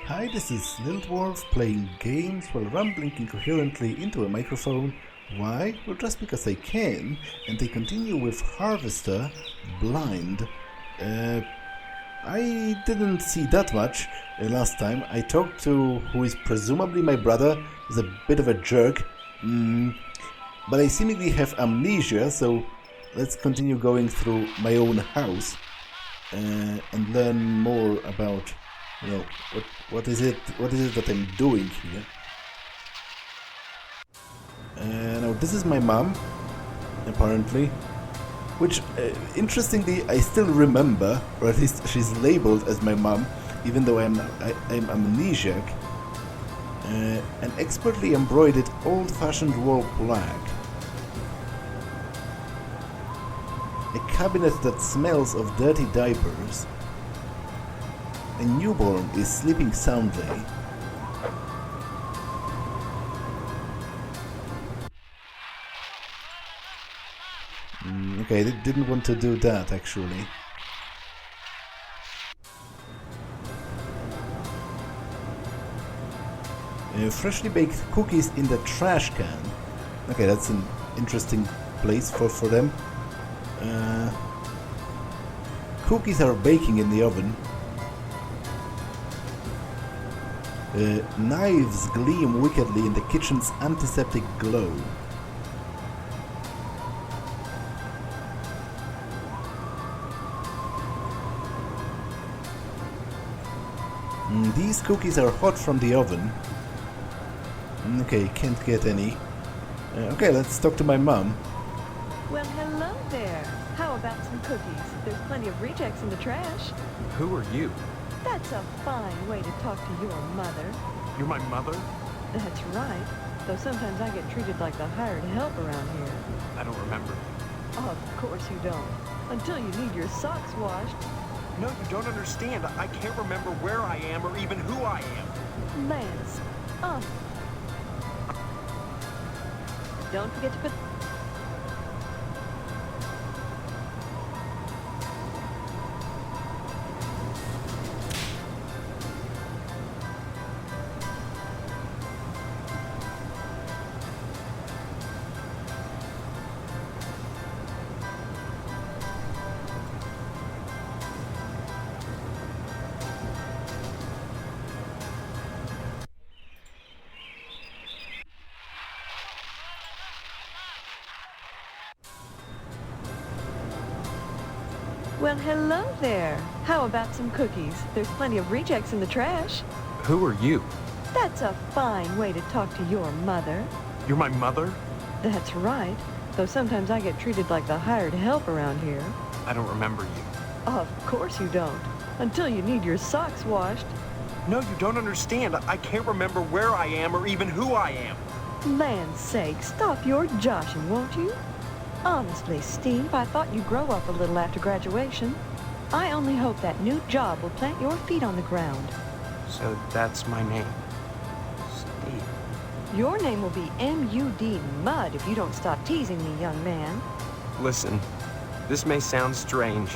Hi, this is Little Dwarf playing games while rambling incoherently into a microphone. Why? Well, just because I can, and they continue with Harvester Blind. I didn't see that much last time. I talked to who is presumably my brother, who's a bit of a jerk, but I seemingly have amnesia, so let's continue going through my own house and learn more about what is it that I'm doing here. Now this is my mom, apparently, which interestingly I still remember, or at least she's labeled as my mom, even though I'm amnesiac. An expertly embroidered old-fashioned wall plaque. A cabinet that smells of dirty diapers. A newborn is sleeping soundly. Okay, I didn't want to do that, actually. Freshly baked cookies in the trash can. Okay, that's an interesting place for them. Cookies are baking in the oven. Knives gleam wickedly in the kitchen's antiseptic glow. These cookies are hot from the oven. Okay, can't get any. Okay, let's talk to my mom. Well, hello there. How about some cookies? There's plenty of rejects in the trash. Who are you? That's a fine way to talk to your mother. You're my mother? That's right. Though sometimes I get treated like the hired help around here. I don't remember. Of course you don't. Until you need your socks washed. No, you don't understand. I can't remember where I am or even who I am. Lance. Don't forget to put... Well, hello there. How about some cookies? There's plenty of rejects in the trash. Who are you? That's a fine way to talk to your mother. You're my mother? That's right. Though sometimes I get treated like the hired help around here. I don't remember you. Of course you don't. Until you need your socks washed. No, you don't understand. I can't remember where I am or even who I am. Land's sake, stop your joshing, won't you? Honestly, Steve, I thought you'd grow up a little after graduation. I only hope that new job will plant your feet on the ground. So that's my name. Steve. Your name will be M.U.D. Mud if you don't stop teasing me, young man. Listen, this may sound strange,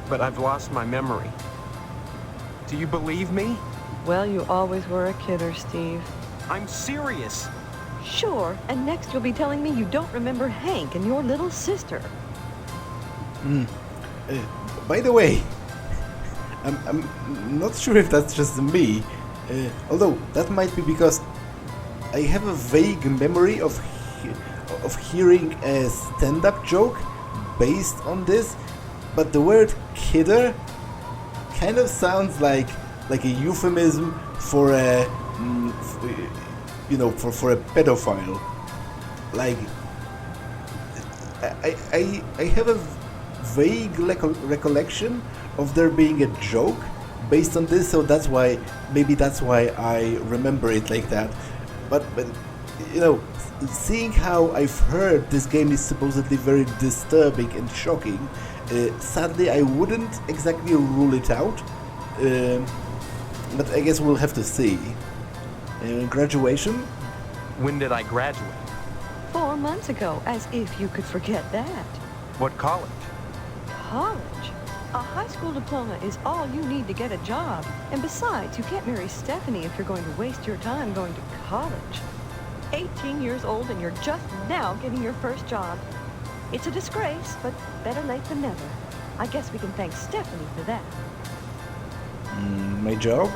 but I've lost my memory. Do you believe me? Well, you always were a kidder, Steve. I'm serious. Sure, and next you'll be telling me you don't remember Hank and your little sister. By the way, I'm not sure if that's just me, although that might be because I have a vague memory of hearing a stand-up joke based on this, but the word kidder kind of sounds like a euphemism for a for a pedophile. Like, I have a vague recollection of there being a joke based on this, so maybe that's why I remember it like that. But seeing how I've heard this game is supposedly very disturbing and shocking, sadly I wouldn't exactly rule it out, but I guess we'll have to see. Graduation? When did I graduate? 4 months ago, as if you could forget that. What college? College? A high school diploma is all you need to get a job. And besides, you can't marry Stephanie if you're going to waste your time going to college. 18 years old and you're just now getting your first job. It's a disgrace, but better late than never. I guess we can thank Stephanie for that. My job?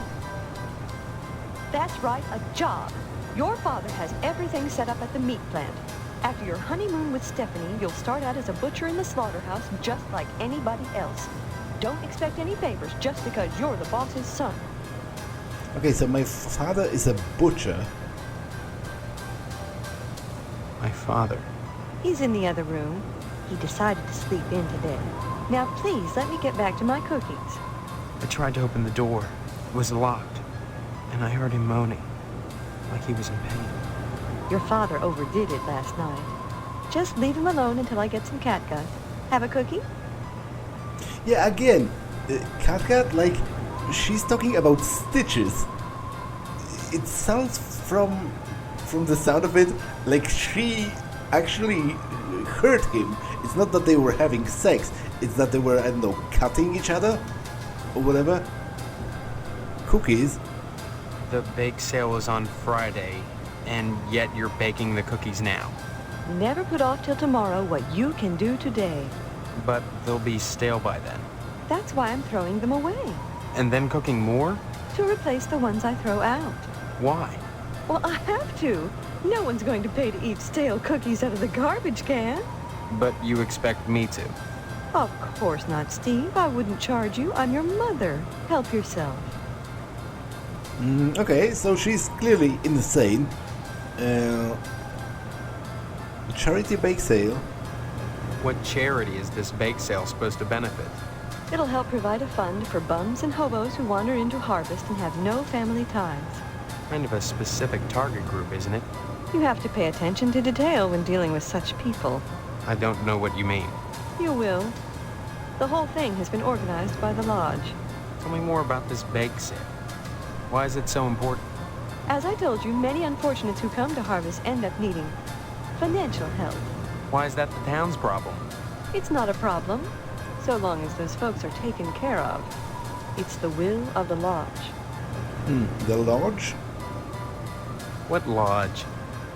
That's right, a job. Your father has everything set up at the meat plant. After your honeymoon with Stephanie, you'll start out as a butcher in the slaughterhouse just like anybody else. Don't expect any favors just because you're the boss's son. Okay, so my father is a butcher. My father. He's in the other room. He decided to sleep in today. Now please, let me get back to my cookies. I tried to open the door. It was locked. And I heard him moaning, like he was in pain. Your father overdid it last night. Just leave him alone until I get some catgut. Have a cookie? Yeah, again, Catcat, like, she's talking about stitches. It sounds from the sound of it like she actually hurt him. It's not that they were having sex, it's that they were, I don't know, cutting each other or whatever. Cookies? The bake sale is on Friday, and yet you're baking the cookies now. Never put off till tomorrow what you can do today. But they'll be stale by then. That's why I'm throwing them away. And then cooking more? To replace the ones I throw out. Why? Well, I have to. No one's going to pay to eat stale cookies out of the garbage can. But you expect me to. Of course not, Steve. I wouldn't charge you. I'm your mother. Help yourself. Okay, so she's clearly insane. Charity bake sale. What charity is this bake sale supposed to benefit? It'll help provide a fund for bums and hobos who wander into Harvest and have no family ties. Kind of a specific target group, isn't it? You have to pay attention to detail when dealing with such people. I don't know what you mean. You will. The whole thing has been organized by the lodge. Tell me more about this bake sale. Why is it so important? As I told you, many unfortunates who come to Harvest end up needing financial help. Why is that the town's problem? It's not a problem, so long as those folks are taken care of. It's the will of the lodge. The lodge? What lodge?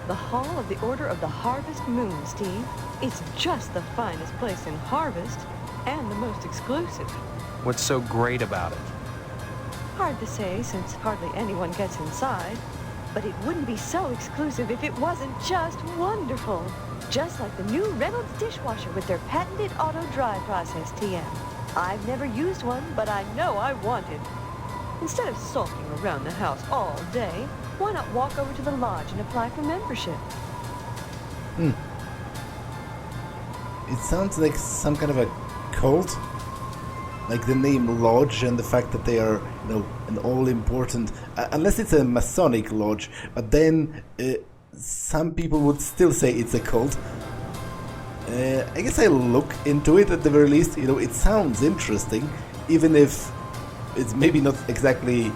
The Hall of the Order of the Harvest Moon, Steve. It's just the finest place in Harvest, and the most exclusive. What's so great about it? Hard to say, since hardly anyone gets inside. But it wouldn't be so exclusive if it wasn't just wonderful. Just like the new Reynolds dishwasher with their patented auto-dry process, TM. I've never used one, but I know I want it. Instead of sulking around the house all day, why not walk over to the lodge and apply for membership? It sounds like some kind of a cult. Like the name lodge and the fact that they are, an all-important... unless it's a Masonic lodge, but then some people would still say it's a cult. I guess I'll look into it at the very least. It sounds interesting, even if it's maybe not exactly,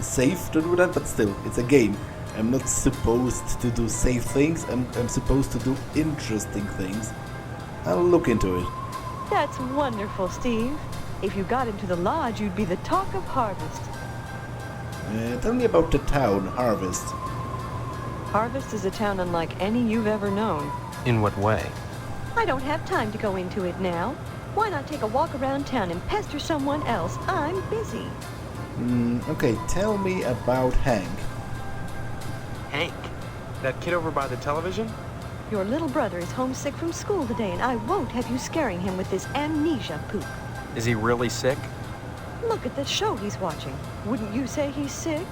safe to do that, but still, it's a game. I'm not supposed to do safe things, I'm supposed to do interesting things. I'll look into it. That's wonderful, Steve. If you got into the lodge, you'd be the talk of Harvest. Tell me about the town, Harvest. Harvest is a town unlike any you've ever known. In what way? I don't have time to go into it now. Why not take a walk around town and pester someone else? I'm busy. Okay, tell me about Hank. Hank? That kid over by the television? Your little brother is homesick from school today, and I won't have you scaring him with this amnesia poop. Is he really sick? Look at the show he's watching. Wouldn't you say he's sick?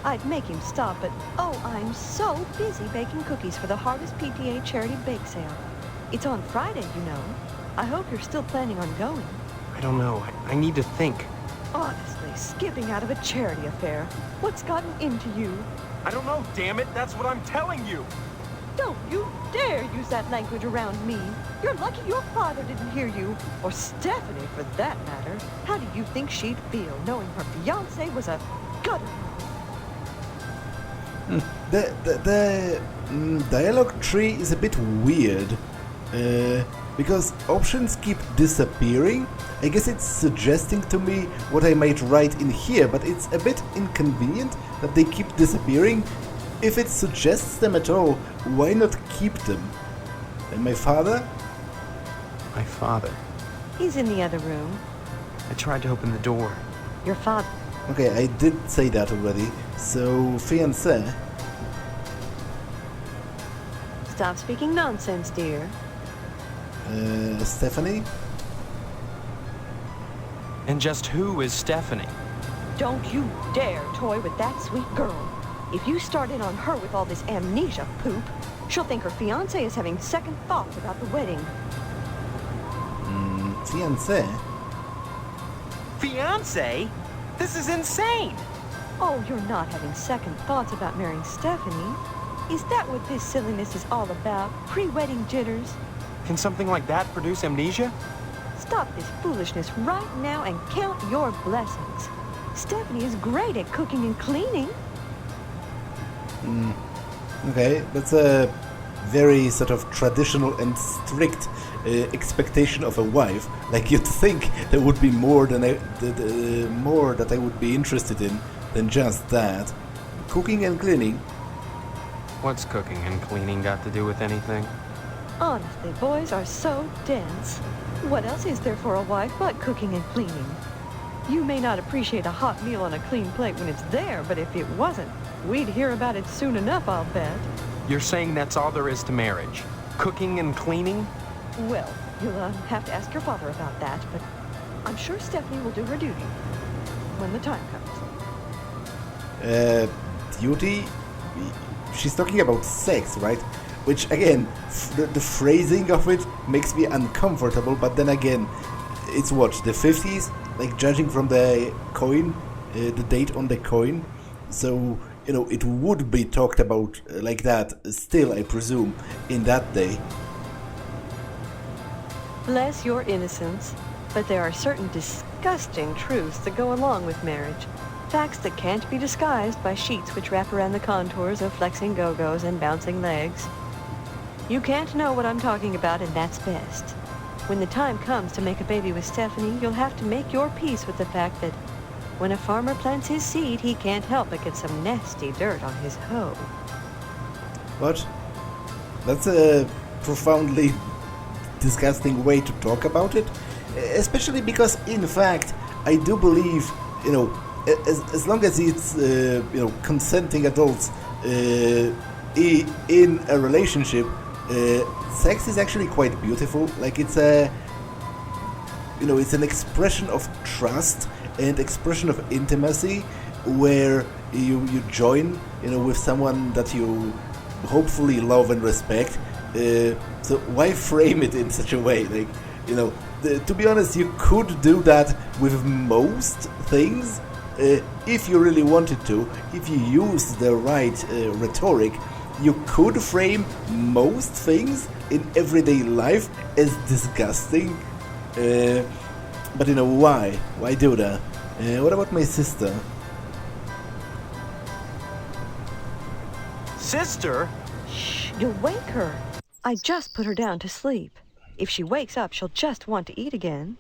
I'd make him stop, but I'm so busy baking cookies for the Harvest PTA Charity Bake Sale. It's on Friday, I hope you're still planning on going. I don't know. I need to think. Honestly, skipping out of a charity affair. What's gotten into you? I don't know, damn it. That's what I'm telling you. Don't you dare use that language around me. You're lucky your father didn't hear you. Or Stephanie, for that matter. How do you think she'd feel knowing her fiancé was a gutter? The dialogue tree is a bit weird. because options keep disappearing. I guess it's suggesting to me what I might write in here, but it's a bit inconvenient that they keep disappearing. If it suggests them at all, why not keep them? And my father? My father. He's in the other room. I tried to open the door. Your father. Okay, I did say that already. So, fiancé. Stop speaking nonsense, dear. Stephanie? And just who is Stephanie? Don't you dare toy with that sweet girl. If you start in on her with all this amnesia poop, she'll think her fiancé is having second thoughts about the wedding. Fiancé? Fiancé? This is insane! Oh, you're not having second thoughts about marrying Stephanie? Is that what this silliness is all about? Pre-wedding jitters? Can something like that produce amnesia? Stop this foolishness right now and count your blessings. Stephanie is great at cooking and cleaning. Okay, that's a very sort of traditional and strict expectation of a wife. Like, you'd think there would be more than more that I would be interested in than just that. Cooking and cleaning. What's cooking and cleaning got to do with anything? Honestly, boys are so dense. What else is there for a wife but cooking and cleaning? You may not appreciate a hot meal on a clean plate when it's there, but if it wasn't, we'd hear about it soon enough, I'll bet. You're saying that's all there is to marriage? Cooking and cleaning? Well, you'll have to ask your father about that, but I'm sure Stephanie will do her duty when the time comes. Duty? She's talking about sex, right? Which, again, the phrasing of it makes me uncomfortable, but then again, it's what, the 50s? Like, judging from the coin, the date on the coin. So, you know, it would be talked about like that still, I presume, in that day. Bless your innocence, but there are certain disgusting truths that go along with marriage. Facts that can't be disguised by sheets which wrap around the contours of flexing go-go's and bouncing legs. You can't know what I'm talking about, and that's best. When the time comes to make a baby with Stephanie, you'll have to make your peace with the fact that when a farmer plants his seed, he can't help but get some nasty dirt on his hoe. What? That's a profoundly disgusting way to talk about it. Especially because, in fact, I do believe, you know, as long as it's, you know, consenting adults in a relationship, sex is actually quite beautiful. Like, it's a, you know, it's an expression of trust and expression of intimacy where you join, you know, with someone that you hopefully love and respect. So why frame it in such a way? Like, you know, to be honest, you could do that with most things if you really wanted to. If you use the right rhetoric, you could frame most things in everyday life as disgusting. But you know, why? Why do that? What about my sister? Sister? Shh, you'll wake her. I just put her down to sleep. If she wakes up, she'll just want to eat again.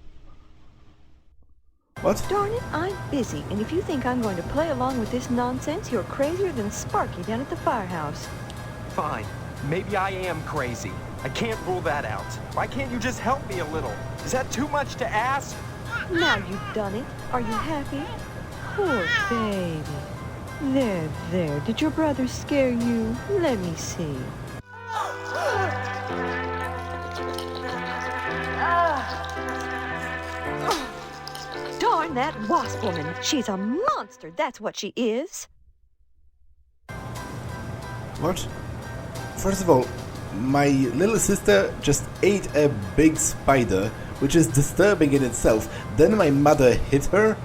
What? Darn it, I'm busy, and if you think I'm going to play along with this nonsense, you're crazier than Sparky down at the firehouse. Fine. Maybe I am crazy. I can't rule that out. Why can't you just help me a little? Is that too much to ask? Now you've done it. Are you happy? Poor baby. There. Did your brother scare you? Let me see. Darn that wasp woman. She's a monster, that's what she is. What? First of all, my little sister just ate a big spider, which is disturbing in itself. Then my mother hit her,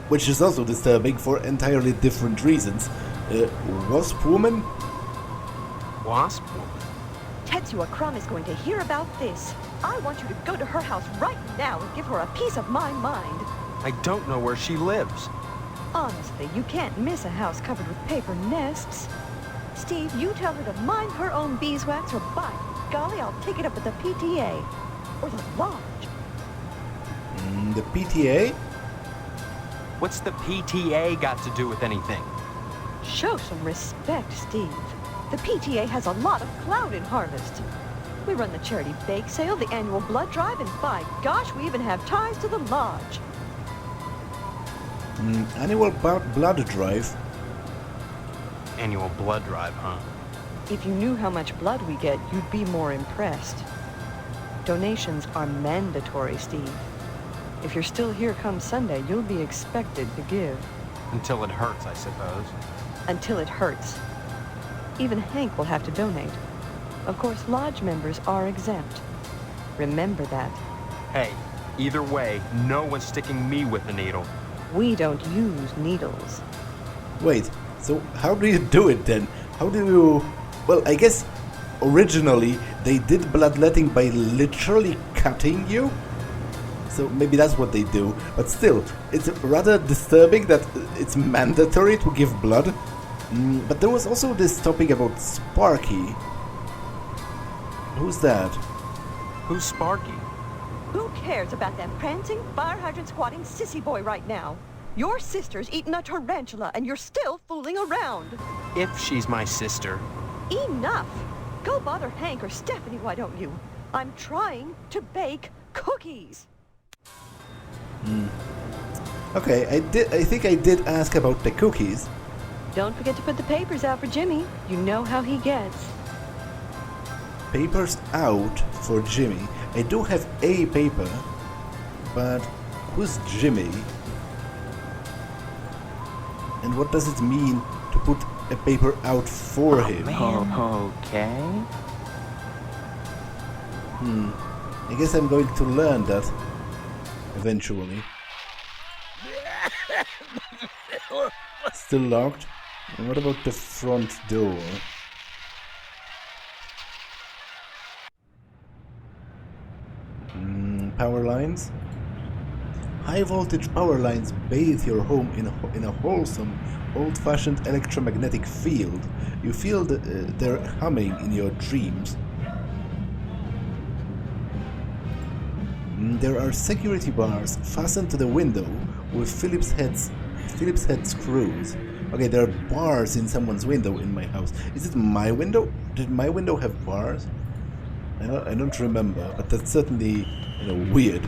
which is also disturbing for entirely different reasons. Wasp woman? Wasp woman? Tetsuya Crumb is going to hear about this. I want you to go to her house right now and give her a piece of my mind. I don't know where she lives. Honestly, you can't miss a house covered with paper nests. Steve, you tell her to mind her own beeswax or by golly, I'll take it up with the PTA. or the lodge. The PTA? What's the PTA got to do with anything? Show some respect, Steve. The PTA has a lot of clout in Harvest. We run the charity bake sale, the annual blood drive, and by gosh, we even have ties to the lodge. Annual blood drive? Annual blood drive, huh? If you knew how much blood we get, you'd be more impressed. Donations are mandatory, Steve. If you're still here come Sunday, you'll be expected to give. Until it hurts, I suppose. Until it hurts. Even Hank will have to donate. Of course, lodge members are exempt. Remember that. Hey, either way, no one's sticking me with a needle. We don't use needles. Wait, so how do you do it then? How do you... Well, I guess originally they did bloodletting by literally cutting you? So maybe that's what they do. But still, it's rather disturbing that it's mandatory to give blood. But there was also this topic about Sparky. Who's that? Who's Sparky? Who cares about that prancing, fire hydrant squatting sissy boy right now? Your sister's eating a tarantula and you're still fooling around. If she's my sister. Enough! Go bother Hank or Stephanie, why don't you? I'm trying to bake cookies. Okay, I think I did ask about the cookies. Don't forget to put the papers out for Jimmy. You know how he gets. Papers out for Jimmy. I do have a paper, but who's Jimmy? And what does it mean to put a paper out for him? Okay. I guess I'm going to learn that eventually. Still locked? And what about the front door? Power lines? High voltage power lines bathe your home in a wholesome, old-fashioned electromagnetic field. You feel their humming in your dreams. There are security bars fastened to the window with Phillips head screws. Okay, there are bars in someone's window in my house. Is it my window? Did my window have bars? I don't remember, but that's certainly, weird,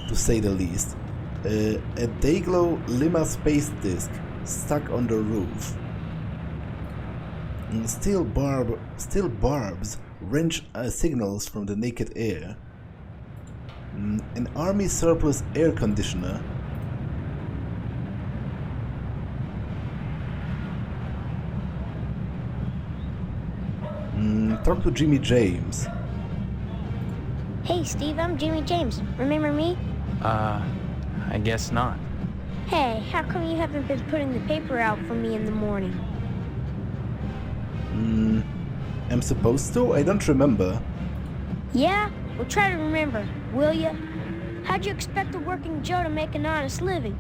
to say the least. A Dayglow Lima space disc stuck on the roof. Steel barbs wrench signals from the naked air. An army surplus air conditioner. Talk to Jimmy James. Hey Steve, I'm Jimmy James. Remember me? I guess not. Hey, how come you haven't been putting the paper out for me in the morning? I'm supposed to? I don't remember. Yeah? Well, try to remember, will ya? How'd you expect a working Joe to make an honest living?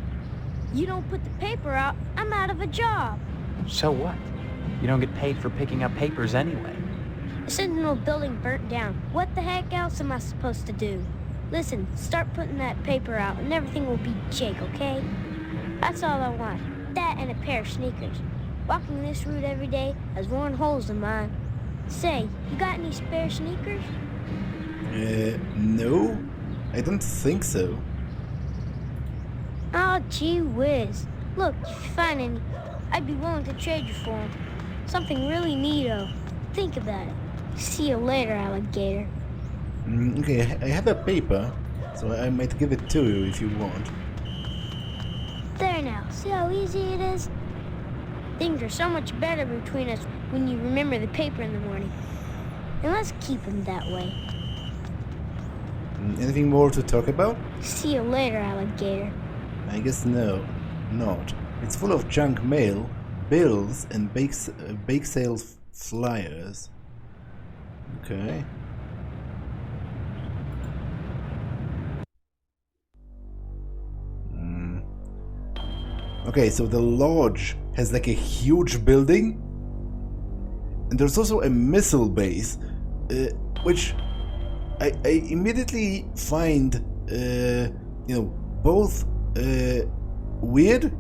You don't put the paper out, I'm out of a job. So what? You don't get paid for picking up papers anyway. The Sentinel building burnt down. What the heck else am I supposed to do? Listen, start putting that paper out and everything will be jake, okay? That's all I want. That and a pair of sneakers. Walking this route every day has worn holes in mine. Say, you got any spare sneakers? No, I don't think so. Oh, gee whiz. Look, if you find any, I'd be willing to trade you for them. Something really neato. Think about it. See you later, alligator. Okay, I have a paper, so I might give it to you if you want. There now, see how easy it is? Things are so much better between us when you remember the paper in the morning. And let's keep them that way. Anything more to talk about? See you later, alligator. I guess no, not. It's full of junk mail, bills, and bake sale flyers. Okay. Okay, so the lodge has like a huge building, and there's also a missile base, which I immediately find, both weird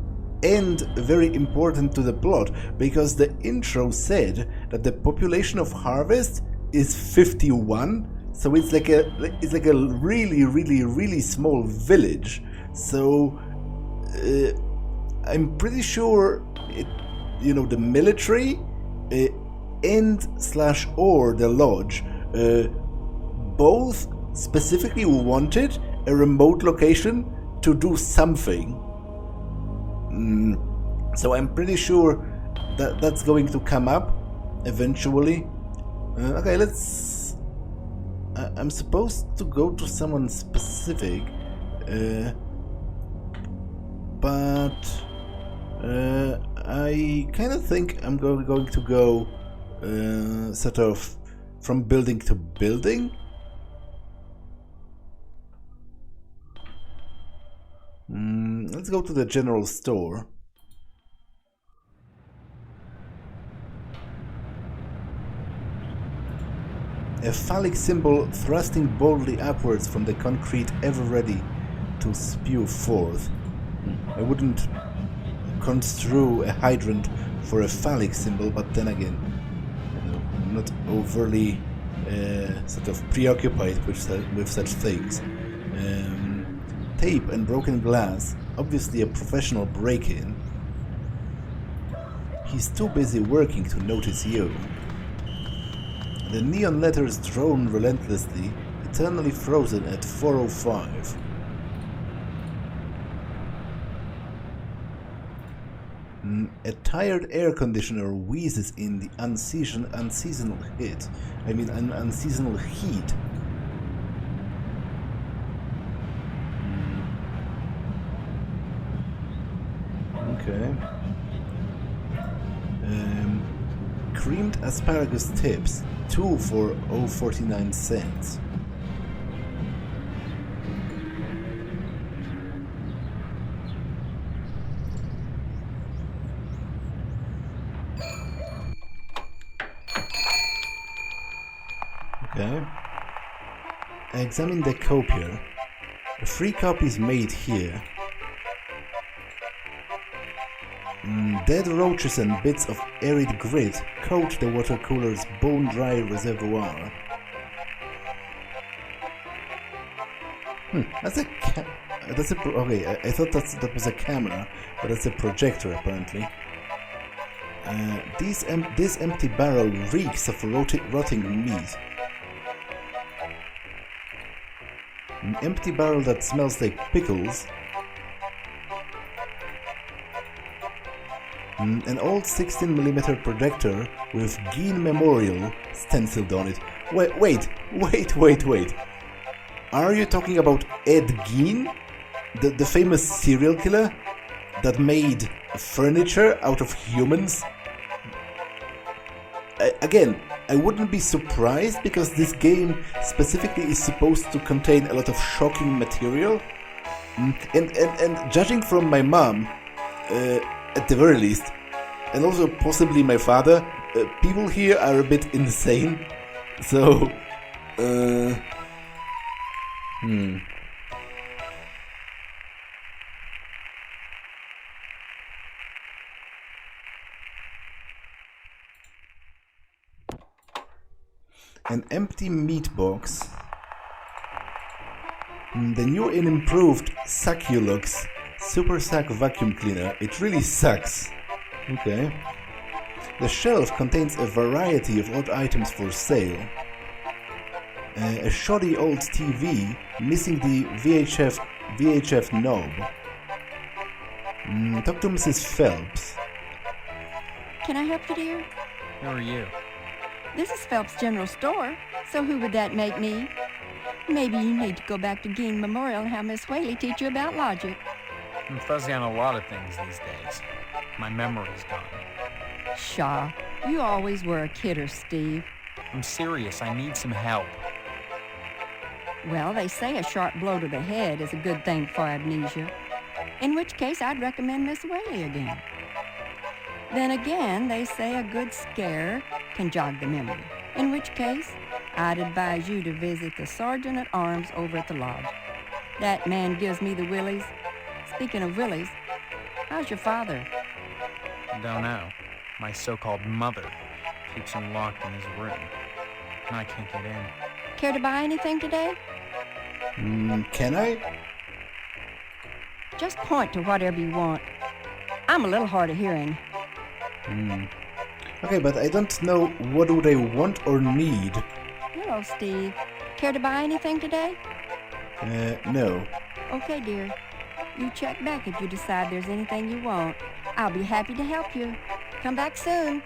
and very important to the plot, because the intro said that the population of Harvest is 51, so it's like a really, really, really small village. So I'm pretty sure the military and/or the lodge both specifically wanted a remote location to do something. So I'm pretty sure that that's going to come up eventually. Okay, let's... I'm supposed to go to someone specific, but I kind of think I'm going to go sort of from building to building. Let's go to the general store. A phallic symbol thrusting boldly upwards from the concrete, ever ready to spew forth. I wouldn't construe a hydrant for a phallic symbol, but then again, I'm not overly sort of preoccupied with such things. Tape and broken glass, obviously a professional break-in. He's too busy working to notice you. The neon letters drone relentlessly, eternally frozen at 4:05. A tired air conditioner wheezes in the unseasonal heat. Okay. Creamed asparagus tips, 2 for 0.49 cents. Okay. I examine the copier. A free copy is made here. Dead roaches and bits of arid grit coat the water cooler's bone-dry reservoir. Okay, I thought that was a camera, but that's a projector apparently. This empty barrel reeks of rotting meat. An empty barrel that smells like pickles. An old 16mm projector with Gein Memorial stenciled on it. Wait. Are you talking about Ed Gein? The famous serial killer that made furniture out of humans? Again, I wouldn't be surprised, because this game specifically is supposed to contain a lot of shocking material. And judging from my mom, at the very least, and also possibly my father, people here are a bit insane. So, An empty meat box. The new and improved Succulux Super Suck vacuum cleaner. It really sucks. Okay. The shelf contains a variety of odd items for sale. A shoddy old TV missing the VHF knob. Talk to Mrs. Phelps. Can I help you, dear? Who are you? This is Phelps General Store, so who would that make me? Maybe you need to go back to Gein Memorial and have Miss Whaley teach you about logic. I'm fuzzy on a lot of things these days. My memory's gone. Pshaw, you always were a kidder, Steve. I'm serious. I need some help. Well, they say a sharp blow to the head is a good thing for amnesia. In which case, I'd recommend Miss Whaley again. Then again, they say a good scare can jog the memory. In which case, I'd advise you to visit the Sergeant at Arms over at the lodge. That man gives me the willies. Speaking of willies, how's your father? Don't know. My so-called mother keeps him locked in his room, and I can't get in. Care to buy anything today? Can I? Just point to whatever you want. I'm a little hard of hearing. Okay, but I don't know what would I want or need. Hello, Steve. Care to buy anything today? No. Okay, dear. You check back if you decide there's anything you want. I'll be happy to help you. Come back soon.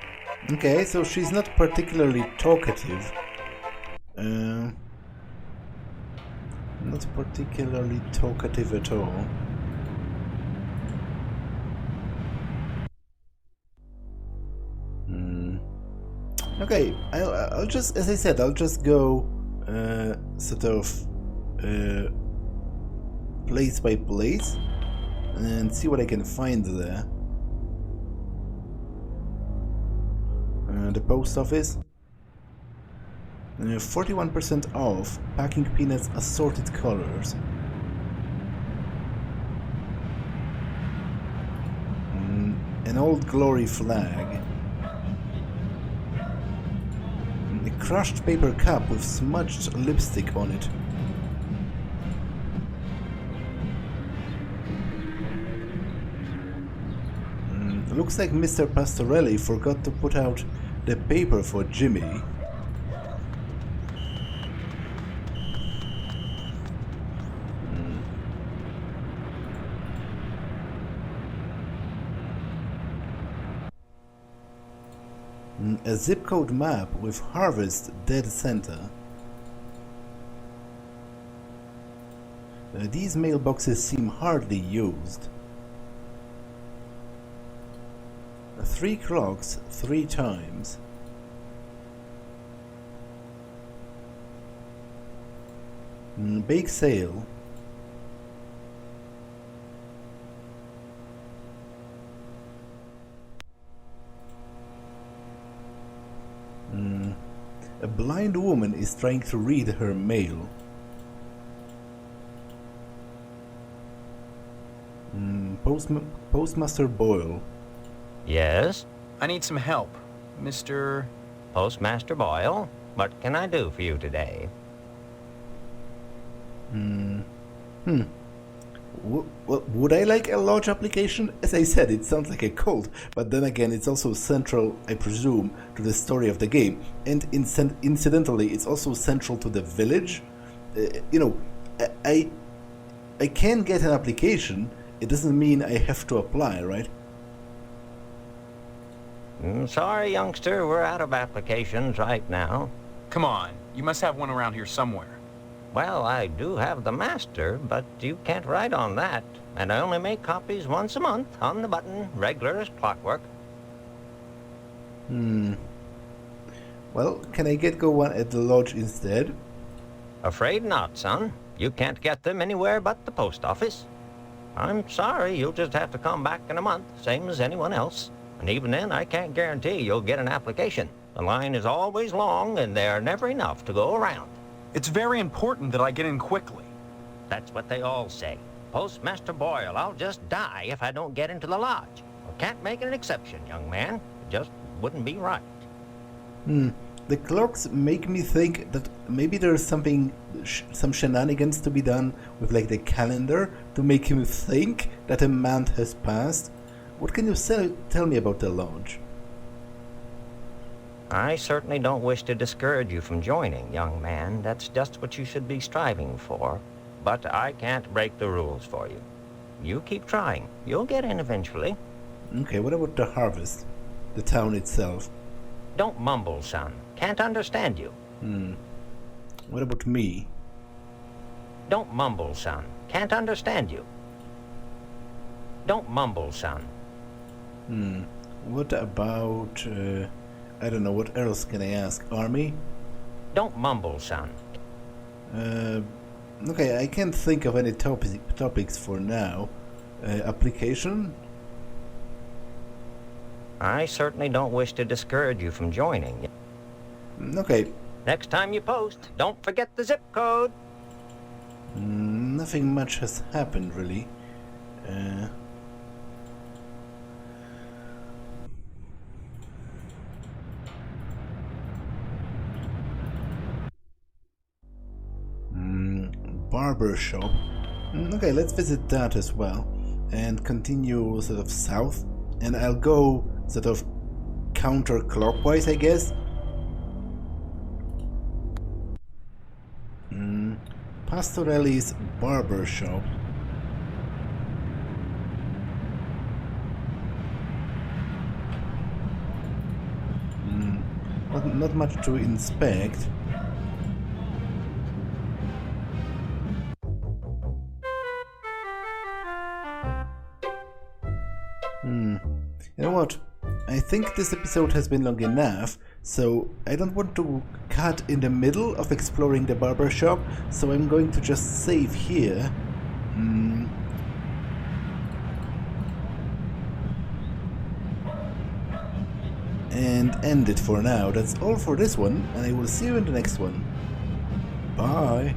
Okay, so she's not particularly talkative. Not particularly talkative at all. Okay, I'll just, as I said, I'll just go sort of place by place and see what I can find there. The post office. 41% off, packing peanuts, assorted colors. An old glory flag. A crushed paper cup with smudged lipstick on it. Looks like Mr. Pastorelli forgot to put out the paper for Jimmy. A zip code map with Harvest dead center. These mailboxes seem hardly used. 3 clocks 3 times. Bake sale. A blind woman is trying to read her mail. Postmaster Boyle. Yes? I need some help, Mr. Postmaster Boyle, what can I do for you today? Would I like a lodge application? As I said, it sounds like a cult, but then again, it's also central, I presume, to the story of the game. And incidentally, it's also central to the village. I can get an application. It doesn't mean I have to apply, right? Sorry, youngster, we're out of applications right now. Come on, you must have one around here somewhere. Well, I do have the master, but you can't write on that. And I only make copies once a month, on the button, regular as clockwork. Well, can I go one at the lodge instead? Afraid not, son. You can't get them anywhere but the post office. I'm sorry, you'll just have to come back in a month, same as anyone else. And even then, I can't guarantee you'll get an application. The line is always long, and there are never enough to go around. It's very important that I get in quickly. That's what they all say. Postmaster Boyle, I'll just die if I don't get into the lodge. I can't make an exception, young man. It just wouldn't be right. The clocks make me think that maybe there's some shenanigans to be done with like the calendar to make him think that a month has passed. What can you tell me about the lodge? I certainly don't wish to discourage you from joining, young man. That's just what you should be striving for. But I can't break the rules for you. You keep trying. You'll get in eventually. Okay, what about the harvest? The town itself? Don't mumble, son. Can't understand you. What about me? Don't mumble, son. Can't understand you. Don't mumble, son. What about... I don't know, what else can I ask? Army? Don't mumble, son. Okay, I can't think of any topics for now. Application? I certainly don't wish to discourage you from joining. Okay, Next time you post, don't forget the zip code. Nothing much has happened, really. Barber shop. Okay, let's visit that as well. And continue sort of south. And I'll go sort of counterclockwise, I guess. Pastorelli's barber shop. Not much to inspect. You know what? I think this episode has been long enough, so I don't want to cut in the middle of exploring the barber shop, so I'm going to just save here. And end it for now. That's all for this one, and I will see you in the next one. Bye!